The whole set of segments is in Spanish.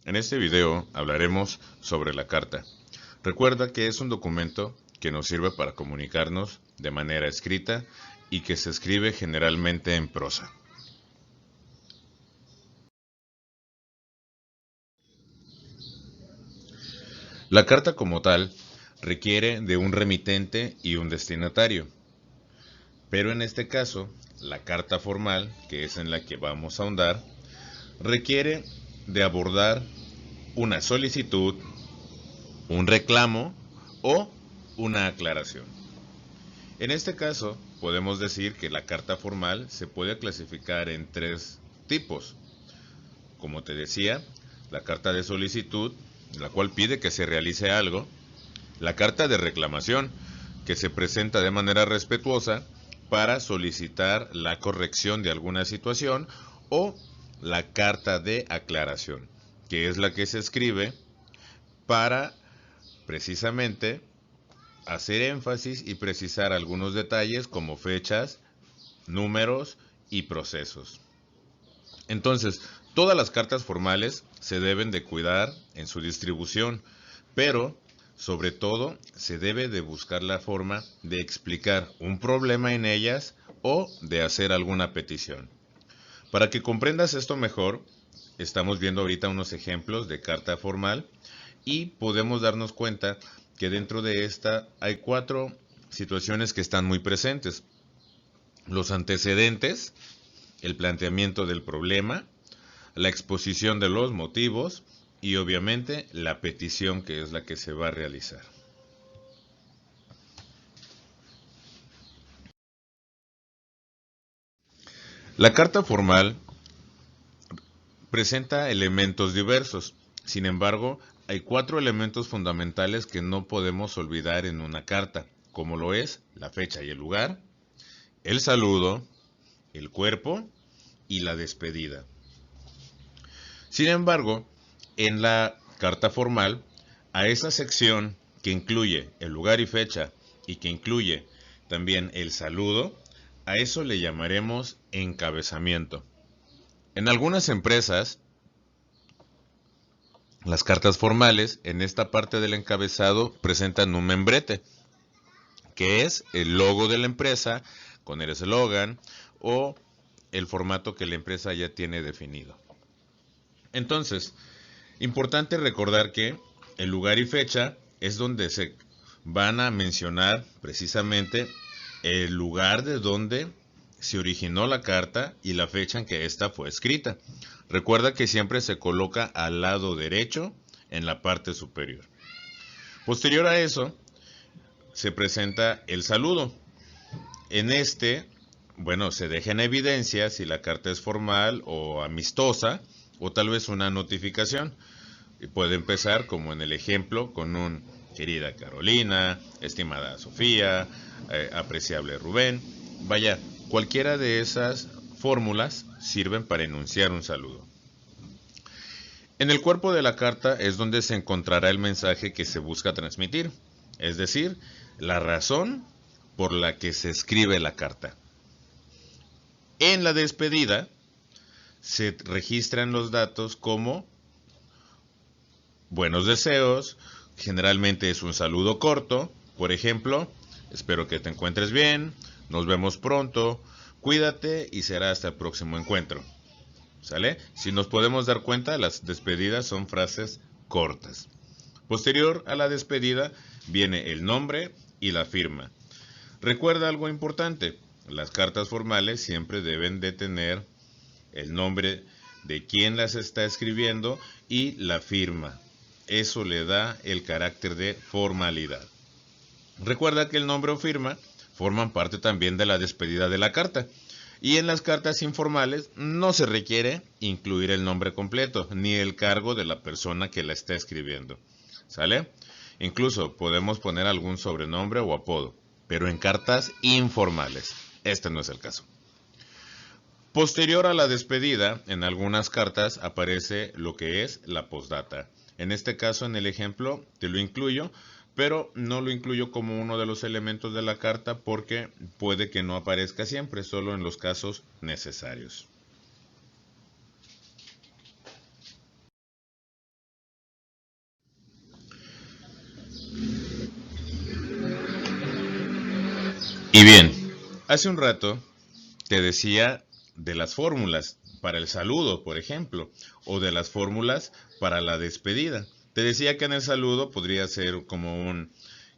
En este video hablaremos sobre la carta. Recuerda que es un documento que nos sirve para comunicarnos de manera escrita y que se escribe generalmente en prosa. La carta como tal requiere de un remitente y un destinatario, pero en este caso, la carta formal, que es en la que vamos a ahondar, requiere de abordar una solicitud, un reclamo o una aclaración. En este caso, podemos decir que la carta formal se puede clasificar en tres tipos. Como te decía, la carta de solicitud, la cual pide que se realice algo, la carta de reclamación, que se presenta de manera respetuosa para solicitar la corrección de alguna situación, o la carta de aclaración, que es la que se escribe para precisamente hacer énfasis y precisar algunos detalles como fechas, números y procesos. Entonces, todas las cartas formales se deben de cuidar en su distribución, pero sobre todo se debe de buscar la forma de explicar un problema en ellas o de hacer alguna petición. Para que comprendas esto mejor, estamos viendo ahorita unos ejemplos de carta formal y podemos darnos cuenta que dentro de esta hay cuatro situaciones que están muy presentes. Los antecedentes, el planteamiento del problema, la exposición de los motivos y obviamente la petición, que es la que se va a realizar. La carta formal presenta elementos diversos. Sin embargo, hay cuatro elementos fundamentales que no podemos olvidar en una carta, como lo es la fecha y el lugar, el saludo, el cuerpo y la despedida. Sin embargo, en la carta formal, a esa sección que incluye el lugar y fecha y que incluye también el saludo, a eso le llamaremos encabezamiento. En algunas empresas, las cartas formales en esta parte del encabezado presentan un membrete, que es el logo de la empresa con el eslogan o el formato que la empresa ya tiene definido. Entonces, importante recordar que el lugar y fecha es donde se van a mencionar precisamente el lugar de donde se originó la carta y la fecha en que ésta fue escrita. Recuerda que siempre se coloca al lado derecho en la parte superior. Posterior a eso, se presenta el saludo. En este, se deja en evidencia si la carta es formal o amistosa o tal vez una notificación. Y puede empezar, como en el ejemplo, con un querida Carolina, estimada Sofía, apreciable Rubén. Vaya, cualquiera de esas fórmulas sirven para enunciar un saludo. En el cuerpo de la carta es donde se encontrará el mensaje que se busca transmitir, es decir, la razón por la que se escribe la carta. En la despedida se registran los datos como buenos deseos, generalmente es un saludo corto, por ejemplo, espero que te encuentres bien, nos vemos pronto, cuídate y será hasta el próximo encuentro. ¿Sale? Si nos podemos dar cuenta, las despedidas son frases cortas. Posterior a la despedida viene el nombre y la firma. Recuerda algo importante, las cartas formales siempre deben de tener el nombre de quien las está escribiendo y la firma. Eso le da el carácter de formalidad. Recuerda que el nombre o firma forman parte también de la despedida de la carta. Y en las cartas informales no se requiere incluir el nombre completo ni el cargo de la persona que la está escribiendo. ¿Sale? Incluso podemos poner algún sobrenombre o apodo, pero en cartas informales. Este no es el caso. Posterior a la despedida, en algunas cartas aparece lo que es la postdata. En este caso, en el ejemplo, te lo incluyo, pero no lo incluyo como uno de los elementos de la carta porque puede que no aparezca siempre, solo en los casos necesarios. Y bien, hace un rato te decía de las fórmulas para el saludo, por ejemplo, o de las fórmulas para la despedida. Te decía que en el saludo podría ser como un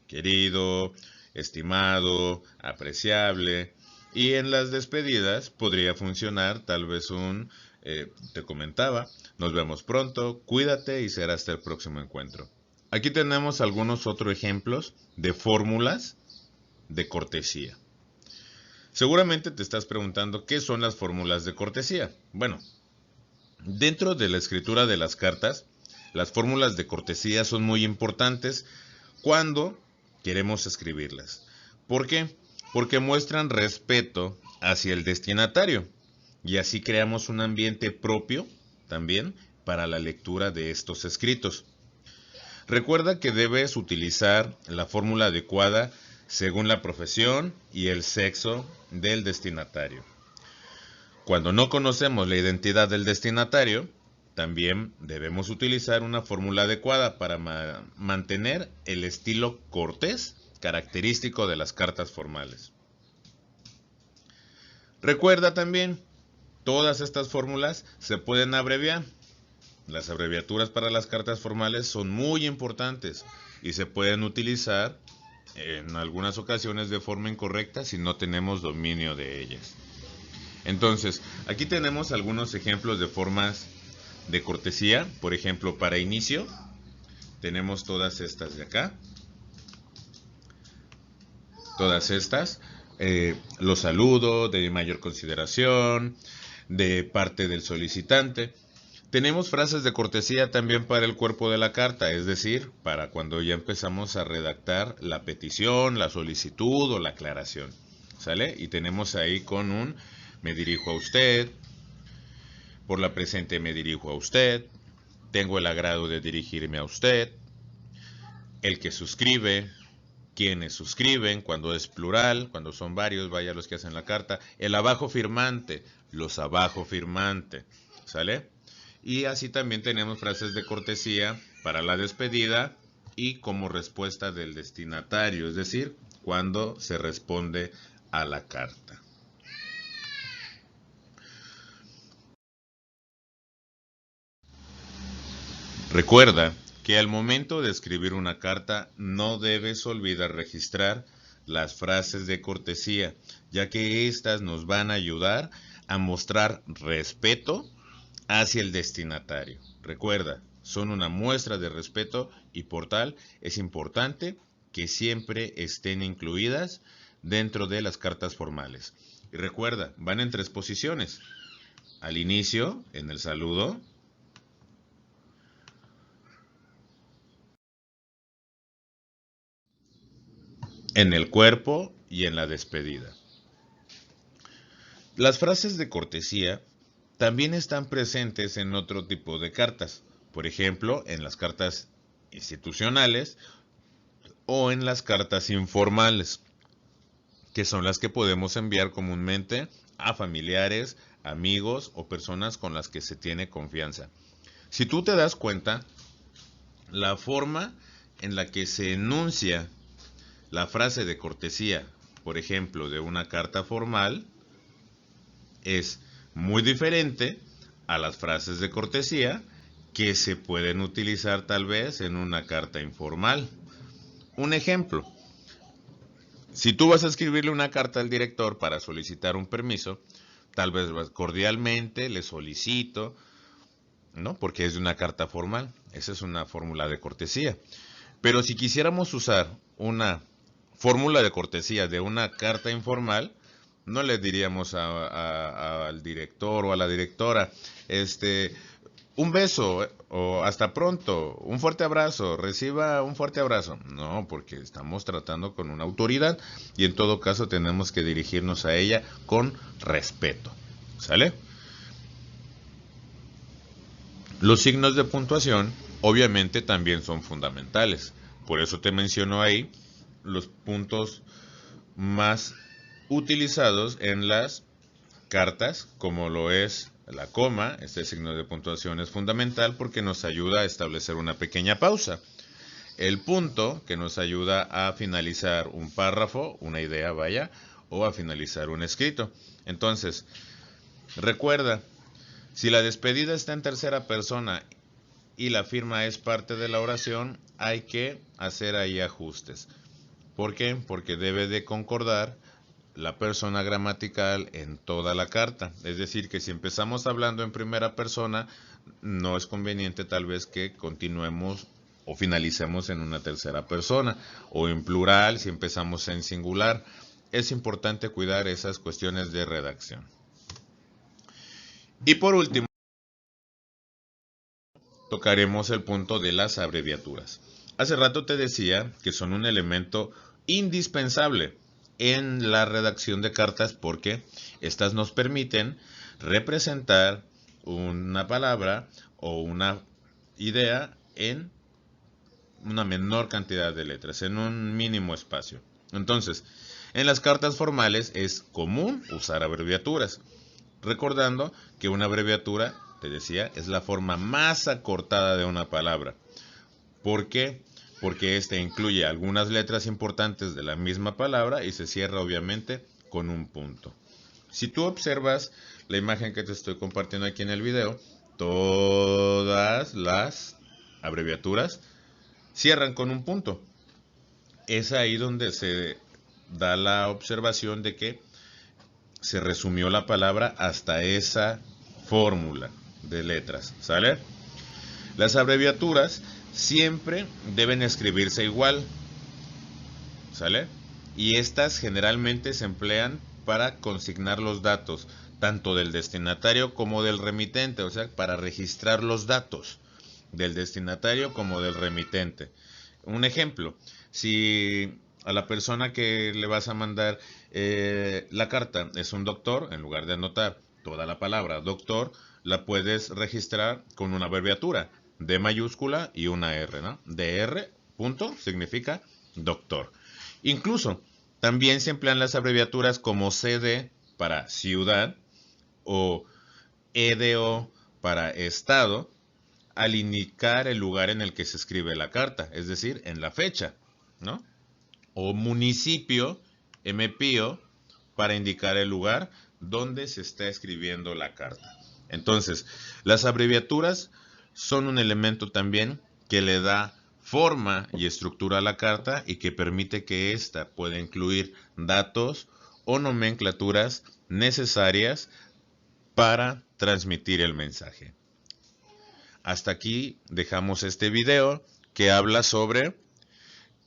querido, estimado, apreciable, y en las despedidas podría funcionar tal vez te comentaba, nos vemos pronto, cuídate y será hasta el próximo encuentro. Aquí tenemos algunos otros ejemplos de fórmulas de cortesía. Seguramente te estás preguntando qué son las fórmulas de cortesía. Bueno, dentro de la escritura de las cartas, las fórmulas de cortesía son muy importantes cuando queremos escribirlas. ¿Por qué? Porque muestran respeto hacia el destinatario y así creamos un ambiente propio también para la lectura de estos escritos. Recuerda que debes utilizar la fórmula adecuada según la profesión y el sexo del destinatario. Cuando no conocemos la identidad del destinatario, también debemos utilizar una fórmula adecuada para mantener el estilo cortés característico de las cartas formales. Recuerda también, todas estas fórmulas se pueden abreviar. Las abreviaturas para las cartas formales son muy importantes y se pueden utilizar en algunas ocasiones de forma incorrecta si no tenemos dominio de ellas. Entonces, aquí tenemos algunos ejemplos de formas de cortesía. Por ejemplo, para inicio, tenemos todas estas de acá. Todas estas. Los saludo, de mayor consideración, de parte del solicitante. Tenemos frases de cortesía también para el cuerpo de la carta, es decir, para cuando ya empezamos a redactar la petición, la solicitud o la aclaración. ¿Sale? Y tenemos ahí con un me dirijo a usted, por la presente me dirijo a usted, tengo el agrado de dirigirme a usted, el que suscribe, quienes suscriben, cuando es plural, cuando son varios, vaya los que hacen la carta, el abajo firmante, los abajo firmante, ¿sale? Y así también tenemos frases de cortesía para la despedida y como respuesta del destinatario, es decir, cuando se responde a la carta. Recuerda que al momento de escribir una carta no debes olvidar registrar las frases de cortesía, ya que estas nos van a ayudar a mostrar respeto hacia el destinatario. Recuerda, son una muestra de respeto y por tal es importante que siempre estén incluidas dentro de las cartas formales. Y recuerda, van en 3 posiciones. Al inicio, en el saludo, en el cuerpo y en la despedida. Las frases de cortesía también están presentes en otro tipo de cartas, por ejemplo, en las cartas institucionales o en las cartas informales, que son las que podemos enviar comúnmente a familiares, amigos o personas con las que se tiene confianza. Si tú te das cuenta, la forma en la que se enuncia la frase de cortesía, por ejemplo, de una carta formal, es muy diferente a las frases de cortesía que se pueden utilizar tal vez en una carta informal. Un ejemplo, si tú vas a escribirle una carta al director para solicitar un permiso, tal vez cordialmente le solicito, ¿no? Porque es de una carta formal, esa es una fórmula de cortesía. Pero si quisiéramos usar una fórmula de cortesía de una carta informal, no le diríamos al director o a la directora, un beso o hasta pronto, un fuerte abrazo, reciba un fuerte abrazo. No, porque estamos tratando con una autoridad y en todo caso tenemos que dirigirnos a ella con respeto. ¿Sale? Los signos de puntuación obviamente también son fundamentales. Por eso te menciono ahí los puntos más utilizados en las cartas, como lo es la coma. Este signo de puntuación es fundamental porque nos ayuda a establecer una pequeña pausa. El punto, que nos ayuda a finalizar un párrafo, una idea, vaya, o a finalizar un escrito. Entonces, recuerda, si la despedida está en tercera persona y la firma es parte de la oración, hay que hacer ahí ajustes. ¿Por qué? Porque debe de concordar la persona gramatical en toda la carta. Es decir, que si empezamos hablando en primera persona, no es conveniente tal vez que continuemos o finalicemos en una tercera persona, o en plural si empezamos en singular. Es importante cuidar esas cuestiones de redacción. Y por último, tocaremos el punto de las abreviaturas. Hace rato te decía que son un elemento indispensable en la redacción de cartas porque estas nos permiten representar una palabra o una idea en una menor cantidad de letras, en un mínimo espacio. Entonces, en las cartas formales es común usar abreviaturas, recordando que una abreviatura, te decía, es la forma más acortada de una palabra. ¿Por qué? Porque este incluye algunas letras importantes de la misma palabra y se cierra obviamente con un punto. Si tú observas la imagen que te estoy compartiendo aquí en el video, todas las abreviaturas cierran con un punto. Es ahí donde se da la observación de que se resumió la palabra hasta esa fórmula de letras, ¿sale? Las abreviaturas siempre deben escribirse igual, ¿sale? Y estas generalmente se emplean para consignar los datos, tanto del destinatario como del remitente, o sea, para registrar los datos del destinatario como del remitente. Un ejemplo, si a la persona que le vas a mandar la carta es un doctor, en lugar de anotar toda la palabra doctor, la puedes registrar con una abreviatura, D mayúscula y una R, ¿no? DR, punto, significa doctor. Incluso, también se emplean las abreviaturas como CD para ciudad o EDO para estado, al indicar el lugar en el que se escribe la carta, es decir, en la fecha, ¿no? O municipio, MPIO, para indicar el lugar donde se está escribiendo la carta. Entonces, las abreviaturas son un elemento también que le da forma y estructura a la carta y que permite que ésta pueda incluir datos o nomenclaturas necesarias para transmitir el mensaje. Hasta aquí dejamos este video que habla sobre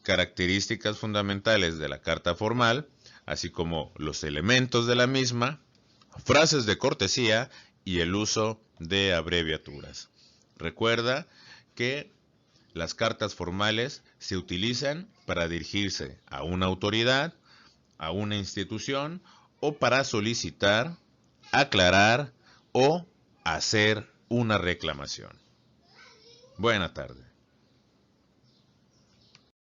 características fundamentales de la carta formal, así como los elementos de la misma, frases de cortesía y el uso de abreviaturas. Recuerda que las cartas formales se utilizan para dirigirse a una autoridad, a una institución o para solicitar, aclarar o hacer una reclamación. Buena tarde.